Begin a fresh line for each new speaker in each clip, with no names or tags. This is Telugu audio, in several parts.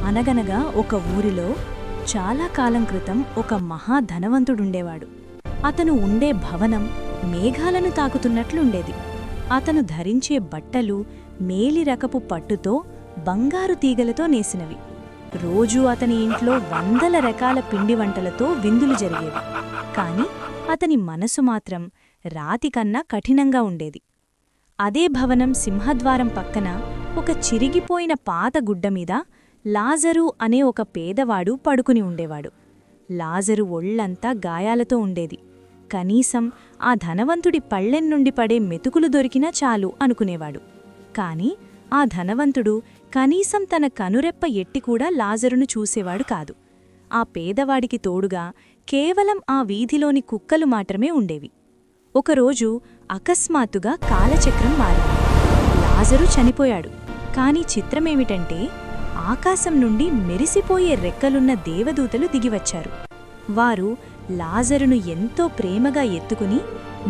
అనగనగా ఒక ఊరిలో చాలా కాలం క్రితం ఒక మహాధనవంతుడుండేవాడు. అతను ఉండే భవనం మేఘాలను తాకుతున్నట్లుండేది. అతను ధరించే బట్టలు మేలిరకపు పట్టుతో బంగారు తీగలతో నేసినవి. రోజూ అతని ఇంట్లో వందల రకాల పిండి వంటలతో విందులు జరిగేవి. కాని అతని మనసు మాత్రం రాతికన్నా కఠినంగా ఉండేది. అదే భవనం సింహద్వారం పక్కన ఒక చిరిగిపోయిన పాత గుడ్డమీద లాజరు అనే ఒక పేదవాడు పడుకుని ఉండేవాడు. లాజరు ఒళ్లంతా గాయాలతో ఉండేది. కనీసం ఆ ధనవంతుడి పళ్ళెన్నుండి పడే మెతుకులు దొరికినా చాలు అనుకునేవాడు. కాని ఆ ధనవంతుడు కనీసం తన కనురెప్ప ఎట్టికూడా లాజరును చూసేవాడు కాదు. ఆ పేదవాడికి తోడుగా కేవలం ఆ వీధిలోని కుక్కలు మాత్రమే ఉండేవి. ఒకరోజు అకస్మాత్తుగా కాలచక్రం మారింది. లాజరు చనిపోయాడు. కాని చిత్రమేమిటంటే ఆకాశం నుండి మెరిసిపోయే రెక్కలున్న దేవదూతలు దిగివచ్చారు. వారు లాజరును ఎంతో ప్రేమగా ఎత్తుకుని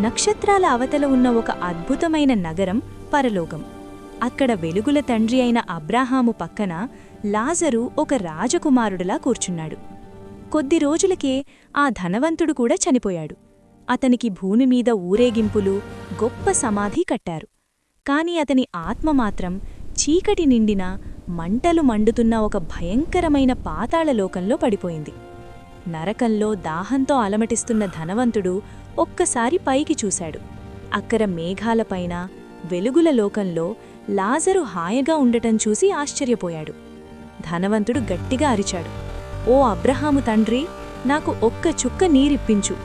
నక్షత్రాల అవతల ఉన్న ఒక అద్భుతమైన నగరం పరలోకం, అక్కడ వెలుగుల తండ్రి అయిన అబ్రాహాము పక్కన లాజరు ఒక రాజకుమారుడిలా కూర్చున్నాడు. కొద్ది రోజులకే ఆ ధనవంతుడు కూడా చనిపోయాడు. అతనికి భూమిమీద ఊరేగింపులు, గొప్ప సమాధి కట్టారు. కాని అతని ఆత్మ మాత్రం చీకటి నిండిన మంటలు మండుతున్న ఒక భయంకరమైన పాతాళలోకంలో పడిపోయింది. నరకంలో దాహంతో అలమటిస్తున్న ధనవంతుడు ఒక్కసారి పైకి చూశాడు. అక్కర మేఘాలపైన వెలుగుల లోకంలో లాజరు హాయిగా ఉండటం చూసి ఆశ్చర్యపోయాడు. ధనవంతుడు గట్టిగా అరిచాడు, "ఓ అబ్రహాము తండ్రి, నాకు ఒక్క చుక్క నీరిప్పించు.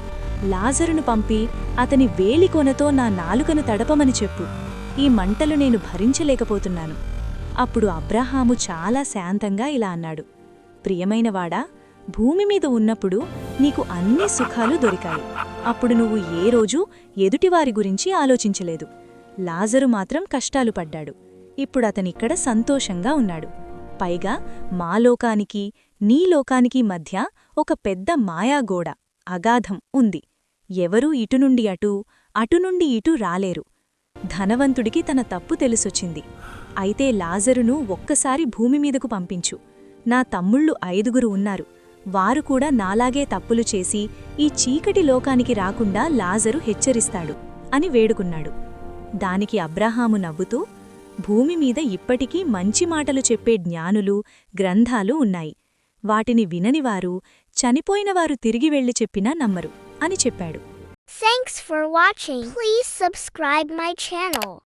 లాజరును పంపి అతని వేలికొనతో నా నాలుకను తడపమని చెప్పు. ఈ మంటలు నేను భరించలేకపోతున్నాను." అప్పుడు అబ్రహాము చాలా శాంతంగా ఇలా అన్నాడు, "ప్రియమైనవాడా, భూమిమీద ఉన్నప్పుడు నీకు అన్ని సుఖాలు దొరికాయి. అప్పుడు నువ్వు ఏ రోజూ ఎదుటివారి గురించి ఆలోచించలేదు. లాజరు మాత్రం కష్టాలు పడ్డాడు. ఇప్పుడతనిక్కడ సంతోషంగా ఉన్నాడు. పైగా మా లోకానికి నీ లోకానికి మధ్య ఒక పెద్ద మాయాగోడ, అగాధం ఉంది. ఎవరూ ఇటునుండి అటూ, అటునుండి ఇటూ రాలేరు." ధనవంతుడికి తన తప్పు తెలిసొచ్చింది. "అయితే లాజరును ఒక్కసారి భూమిమీదకు పంపించు. నా తమ్ముళ్ళు 5 ఉన్నారు. వారు కూడా నాలాగే తప్పులు చేసి ఈ చీకటి లోకానికి రాకుండా లాజరు హెచ్చరిస్తాడు" అని వేడుకున్నాడు. దానికి అబ్రాహాము నవ్వుతూ, "భూమిమీద ఇప్పటికీ మంచి మాటలు చెప్పే జ్ఞానులు, గ్రంథాలు ఉన్నాయి. వాటిని విననివారు చనిపోయినవారు తిరిగి వెళ్లి చెప్పినా నమ్మరు" అని చెప్పాడు.
Thanks for watching. Please subscribe my channel.